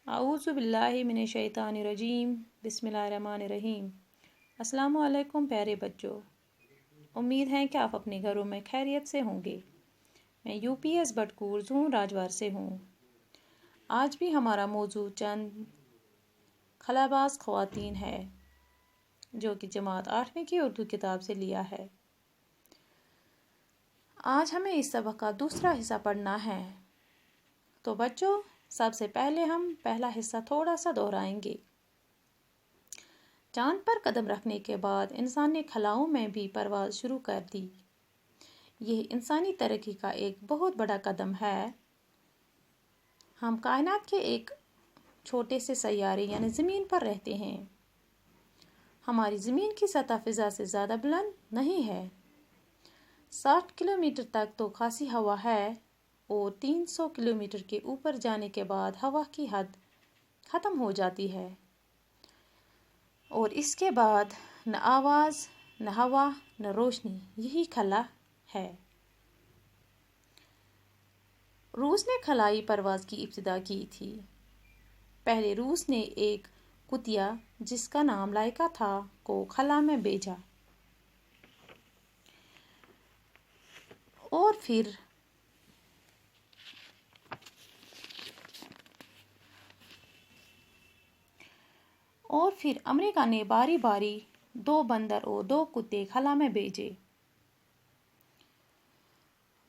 اعوذ باللہ من الشیطان الرجیم بسم اللہ الرحمن الرحیم۔ السلام علیکم پیارے بچوں، امید ہے کہ آپ اپنے گھروں میں خیریت سے ہوں گے۔ میں یو پی ایس بٹکور زون راجوار سے ہوں۔ آج بھی ہمارا موضوع چند خلاباز خواتین ہے جو کہ جماعت 8ویں کی اردو کتاب سے لیا ہے۔ آج ہمیں اس سبق کا دوسرا حصہ پڑھنا ہے، تو بچوں سب سے پہلے ہم پہلا حصہ تھوڑا سا دہرائیں گے۔ چاند پر قدم رکھنے کے بعد انسان نے خلاؤں میں بھی پرواز شروع کر دی۔ یہ انسانی ترقی کا ایک بہت بڑا قدم ہے۔ ہم کائنات کے ایک چھوٹے سے سیارے یعنی زمین پر رہتے ہیں۔ ہماری زمین کی سطح فضا سے زیادہ بلند نہیں ہے۔ 60 کلومیٹر تک تو خاصی ہوا ہے اور 300 کلومیٹر کے اوپر جانے کے بعد ہوا کی حد ختم ہو جاتی ہے، اور اس کے بعد نہ آواز، نہ ہوا، نہ روشنی، یہی خلا ہے۔ روس نے خلائی پرواز کی ابتدا کی تھی۔ پہلے روس نے ایک کتیا جس کا نام لائکا تھا کو خلا میں بھیجا، اور پھر امریکہ نے باری باری 2 بندر اور 2 کتے خلا میں بھیجے۔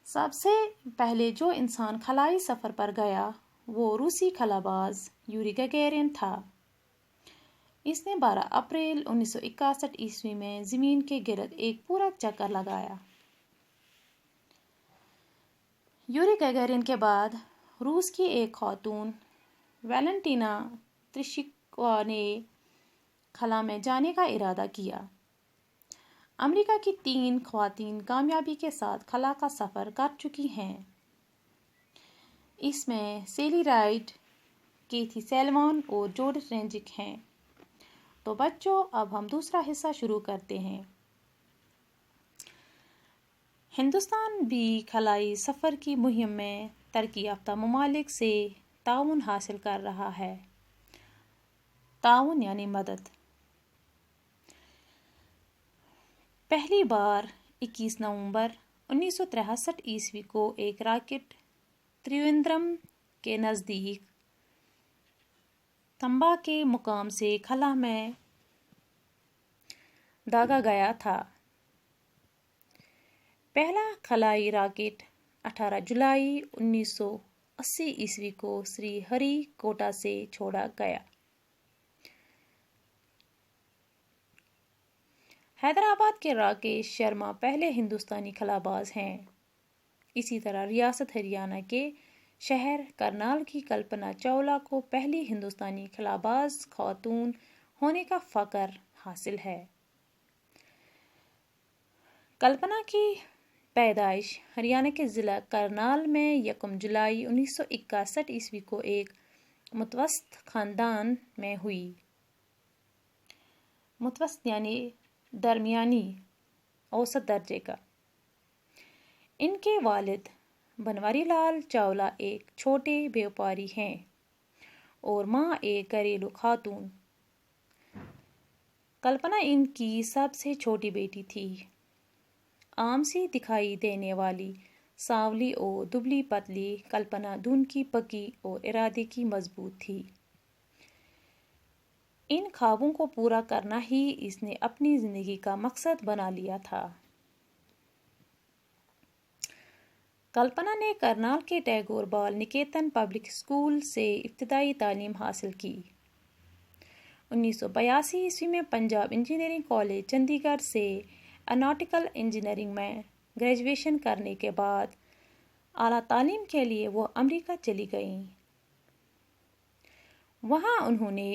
سب سے پہلے جو انسان خلائی سفر پر گیا وہ روسی خلاباز یوری گگیرین تھا۔ اس نے 12 اپریل 1961 عیسوی میں زمین کے گرد ایک پورا چکر لگایا۔ یوری گگیرین کے بعد روس کی ایک خاتون ویلنٹینا ترشکوا نے خلا میں جانے کا ارادہ کیا۔ امریکہ کی 3 خواتین کامیابی کے ساتھ خلا کا سفر کر چکی ہیں۔ اس میں سیلی رائڈ، کیتھی سیلوان اور جوڈتھ رینجک ہیں۔ تو بچوں اب ہم دوسرا حصہ شروع کرتے ہیں۔ ہندوستان بھی خلائی سفر کی مہم میں ترقی یافتہ ممالک سے تعاون حاصل کر رہا ہے۔ تعاون یعنی مدد۔ پہلی بار 21 نومبر 1963 عیسوی کو ایک راکٹ تریویندرم کے نزدیک تمبا کے مقام سے خلا میں داغا گیا تھا۔ پہلا خلائی راکٹ 18 جولائی 1980 عیسوی کو سری ہری کوٹا سے چھوڑا گیا۔ حیدرآباد کے راکیش شرما پہلے ہندوستانی خلاباز ہیں۔ اسی طرح ریاست ہریانہ کے شہر کرنال کی کلپنا چاولہ کو پہلی ہندوستانی خلاباز خاتون ہونے کا فخر حاصل ہے۔ کلپنا کی پیدائش ہریانہ کے ضلع کرنال میں 1 جولائی 1961 عیسوی کو ایک متوسط خاندان میں ہوئی۔ متوسط یعنی درمیانی اوسط درجے کا۔ ان کے والد بنواری لال چاولہ ایک چھوٹے بیوپاری ہیں اور ماں ایک گھریلو خاتون۔ کلپنا ان کی سب سے چھوٹی بیٹی تھی۔ عام سی دکھائی دینے والی سانولی اور دبلی پتلی کلپنا دھن کی پکی اور ارادے کی مضبوط تھی۔ ان خوابوں کو پورا کرنا ہی اس نے اپنی زندگی کا مقصد بنا لیا تھا۔ کلپنا نے کرنال کے ٹیگور بال نکیتن پبلک اسکول سے ابتدائی تعلیم حاصل کی۔ 1982 عیسوی میں پنجاب انجینئرنگ کالج چندی گڑھ سے ایروناٹیکل انجینئرنگ میں گریجویشن کرنے کے بعد اعلیٰ تعلیم کے لیے وہ امریکہ چلی گئیں۔ وہاں انہوں نے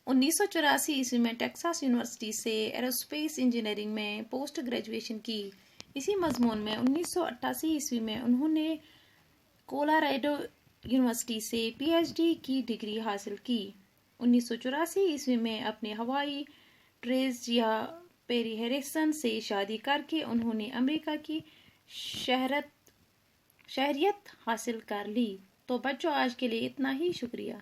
1984 عیسوی میں ٹیکساس یونیورسٹی سے ایروسپیس انجینئرنگ میں پوسٹ گریجویشن کی۔ اسی مضمون میں 1988 عیسوی میں انہوں نے کولاراڈو یونیورسٹی سے پی ایچ ڈی کی ڈگری حاصل کی۔ 1984 عیسوی میں اپنے ہوائی ٹریزیا پیری ہیریسن سے شادی کر کے انہوں نے امریکہ کی شہریت حاصل کر لی۔ تو بچوں آج کے لیے اتنا ہی، شکریہ۔